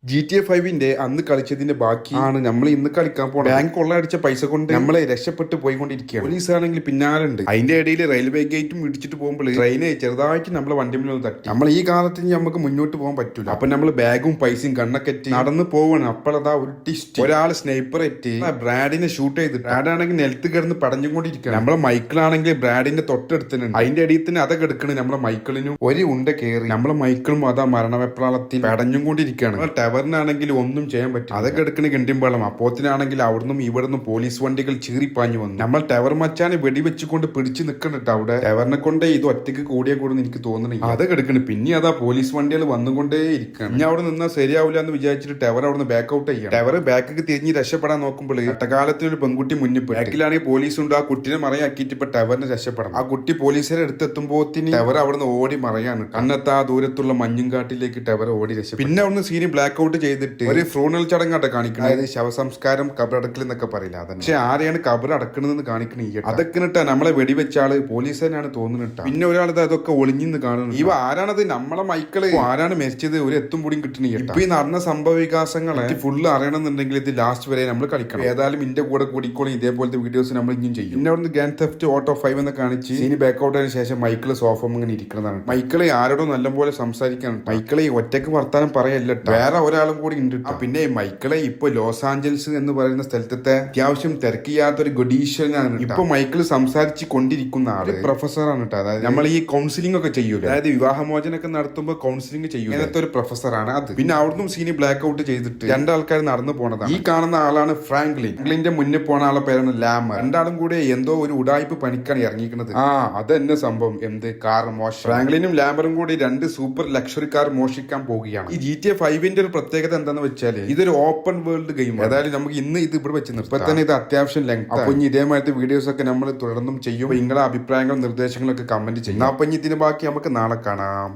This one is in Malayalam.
GTA 5 അന്ന് കളിച്ചതിന്റെ ബാക്കിയാണ് നമ്മൾ ഇന്ന് കളിക്കാൻ പോകുന്നത്. ബാങ്ക് കൊള്ളയടിച്ച പൈസ കൊണ്ട് നമ്മളെ രക്ഷപ്പെട്ട് പോയിക്കൊണ്ടിരിക്കുകയാണ്. പോലീസ് ആണെങ്കിൽ പിന്നാലുണ്ട്. അതിന്റെ ഇടയിൽ റെയിൽവേ ഗേറ്റും ഇടിച്ചിട്ട് പോകുമ്പോൾ ട്രെയിനെ ചെറുതായിട്ട് നമ്മളെ വണ്ടി മുന്നിൽ തട്ടി. നമ്മൾ ഈ കാലത്ത് നമുക്ക് മുന്നോട്ട് പോകാൻ പറ്റൂല. അപ്പൊ നമ്മൾ ബാഗും പൈസയും കണ്ണൊക്കെ നടന്ന് പോവാണ്. അപ്പോഴതാ ഒരു ടിസ്റ്റ്, ഒരാൾ സ്നൈപ്പർ എത്തി ബ്രാഡിനെ ഷൂട്ട് ചെയ്തിട്ട്, ബ്രാഡാണെങ്കിൽ നിലത്ത് കിടന്ന് പടഞ്ഞുകൊണ്ടിരിക്കുകയാണ്. നമ്മളെ മൈക്കിളാണെങ്കിൽ ബ്രാഡിന്റെ തൊട്ടടുത്തുണ്ട്. അതിന്റെ അടിയിൽ തന്നെ അതൊക്കെ എടുക്കണേ. നമ്മളെ മൈക്കിളിനും ഒരു ഉണ്ട കയറി. നമ്മളെ മൈക്കിളും അതാ മരണവെപ്രാളത്തിൽ പടഞ്ഞുകൊണ്ടിരിക്കുകയാണ്. ടവറിനാണെങ്കിൽ ഒന്നും ചെയ്യാൻ പറ്റും. അതൊക്കെ എടുക്കണ കിണ്ടിമ്പളം. അപ്പോത്തിനാണെങ്കിൽ അവിടുന്നും ഇവിടുന്നും പോലീസ് വണ്ടികൾ ചീറിപ്പാഞ്ഞു വന്നു. നമ്മൾ ടവർ മച്ചാനെ വെടിവെച്ചുകൊണ്ട് പിടിച്ചു നിൽക്കണ്ടിട്ട് അവിടെ ടവറിനെ കൊണ്ടേ ഇത് ഒറ്റയ്ക്ക് കൂടിയ കൂടുന്ന് എനിക്ക് തോന്നണില്ല. അതൊക്കെ എടുക്കണേ. പിന്നെ അതാ പോലീസ് വണ്ടികൾ വന്നുകൊണ്ടേ ഇരിക്കണം. ഇനി അവിടെ നിന്നാൽ ശരിയാവില്ല എന്ന് വിചാരിച്ചിട്ട് ടവർ അവിടെ നിന്ന് ബാക്ക് ഔട്ട് ചെയ്യാം. ടവർ ബാക്കിക്ക് തിരിഞ്ഞ് രക്ഷപ്പെടാൻ നോക്കുമ്പോൾ ഒറ്റക്കാലത്തിന് ഒരു പെൺകുട്ടി മുന്നിൽ ബാക്കിലാണെങ്കിൽ പോലീസ് ഉണ്ട്. ആ കുട്ടിനെ മറയാക്കിയിട്ട് ഇപ്പൊ ടവറിന് രക്ഷപ്പെടണം. ആ കുട്ടി പോലീസിനെ അടുത്തെത്തുമ്പോത്തിന് ടവർ അവിടെ നിന്ന് ഓടി മറയാണ്. കണ്ണെത്താ ദൂരത്തുള്ള മഞ്ഞുംകാട്ടിലേക്ക് ടവർ ഓടി രക്ഷപ്പെട്ടു. പിന്നെ അവിടുന്ന് സീനി ബ്ലാക്ക് ഔട്ട് ചെയ്തിട്ട് ഒരു ഫ്രൂണൽ ചടങ്ങാട്ടെ കാണിക്കണം. അതായത് ശവസംസ്കാരം കബറടക്കൽ എന്നൊക്കെ പറയില്ല. അതന്നെ. പക്ഷെ ആരെയാണ് കബർ അടക്കണമെന്ന് കാണിക്കണ. അതൊക്കെ ഇട്ടാ നമ്മളെ വെടിവെച്ചാള് പോലീസ് തന്നെയാണ് തോന്നുന്നിട്ട. പിന്നെ ഒരാളത് അതൊക്കെ ഒളിഞ്ഞെന്ന് കാണുന്നു. ഇവ ആരാണത്? നമ്മളെ മൈക്കിള്. ആരാണ് മരിച്ചത്? ഒരു എത്തും പൊടിയും കിട്ടണ. ഇപ്പൊ ഈ നടന്ന സംഭവ വികാസങ്ങളെ ഫുള്ള് അറിയണമെന്നുണ്ടെങ്കിൽ ഇത് ലാസ്റ്റ് വരെ നമ്മൾ കളിക്കണം. ഏതായാലും ഇന്റെ കൂടെ കൂടിക്കോളും ഇതേപോലത്തെ വീഡിയോസ് നമ്മൾ ഇനിയും ചെയ്യും. പിന്നെ അവിടുന്ന് ഗ്രാൻഡ് തെഫ്റ്റ് ഓട്ടോ 5 എന്ന് കാണിച്ച് ഇനി ബാക്ക് ഔട്ടിന് ശേഷം മൈക്കിള് സോഫ ഇങ്ങനെ ഇരിക്കുന്നതാണ്. മൈക്കിളെ ആരോടും നല്ലപോലെ സംസാരിക്കാൻ. മൈക്കിളെ ഒറ്റക്ക് വർത്താനം പറയല്ല, വേറെ ഒരാളും കൂടി ഉണ്ട്. പിന്നെ മൈക്കിളെ ഇപ്പൊ ലോസ് ആഞ്ചൽസ് എന്ന് പറയുന്ന സ്ഥലത്തെ അത്യാവശ്യം തിരക്കിയാത്തൊരു ഗൊഡീഷ്യനാണ്. ഇപ്പൊ മൈക്കിള് സംസാരിച്ച് കൊണ്ടിരിക്കുന്ന ആള് പ്രൊഫസറാണ് കേട്ടോ. അതായത് നമ്മൾ ഈ കൗൺസിലിംഗ് ഒക്കെ ചെയ്യൂല, അതായത് വിവാഹമോചനൊക്കെ നടത്തുമ്പോൾ കൗൺസിലിംഗ് ചെയ്യും. അങ്ങനത്തെ ഒരു പ്രൊഫസറാണ് അത്. പിന്നെ അവിടുന്ന് സീനി ബ്ലാക്ക് ഔട്ട് ചെയ്തിട്ട് രണ്ടാൾക്കാർ നടന്നു പോണതാണ്. ഈ കാണുന്ന ആളാണ് ഫ്രാങ്ക്ലിൻ. ഫ്രാങ്ക്ലിന്റെ മുന്നിൽ പോണ ആളെ പേരാണ് ലാമർ. രണ്ടാളും കൂടെ എന്തോ ഒരു ഉടായ്പ് പണിക്കാണ് ഇറങ്ങിക്കുന്നത്. അതെന്നെ സംഭവം. എന്ത് കാർ മോശം. ഫ്രാങ്ക്ലിനും ലാമറും കൂടി 2 സൂപ്പർ ലക്ഷറി കാർ മോഷിക്കാൻ പോവുകയാണ്. ഈ GTA 5 ഒരു പ്രത്യേകത എന്താണെന്ന് വെച്ചാല് ഇതൊരു ഓപ്പൺ വേൾഡ് ഗെയിം. ഏതായാലും നമുക്ക് ഇന്ന് ഇത് ഇവിടെ വെച്ച് നിർത്താം. ഇപ്പൊ തന്നെ ഇത് അത്യാവശ്യം ലെങ്ത്. അപ്പൊ ഇനി ഇതേമാതിരി വീഡിയോസ് ഒക്കെ നമ്മൾ തുടർന്നും ചെയ്യും. നിങ്ങളുടെ അഭിപ്രായങ്ങളും നിർദ്ദേശങ്ങളും ഒക്കെ കമന്റ് ചെയ്യും. അപ്പൊ ഇനി ഇതിന് ബാക്കി നമുക്ക് നാളെ കാണാം.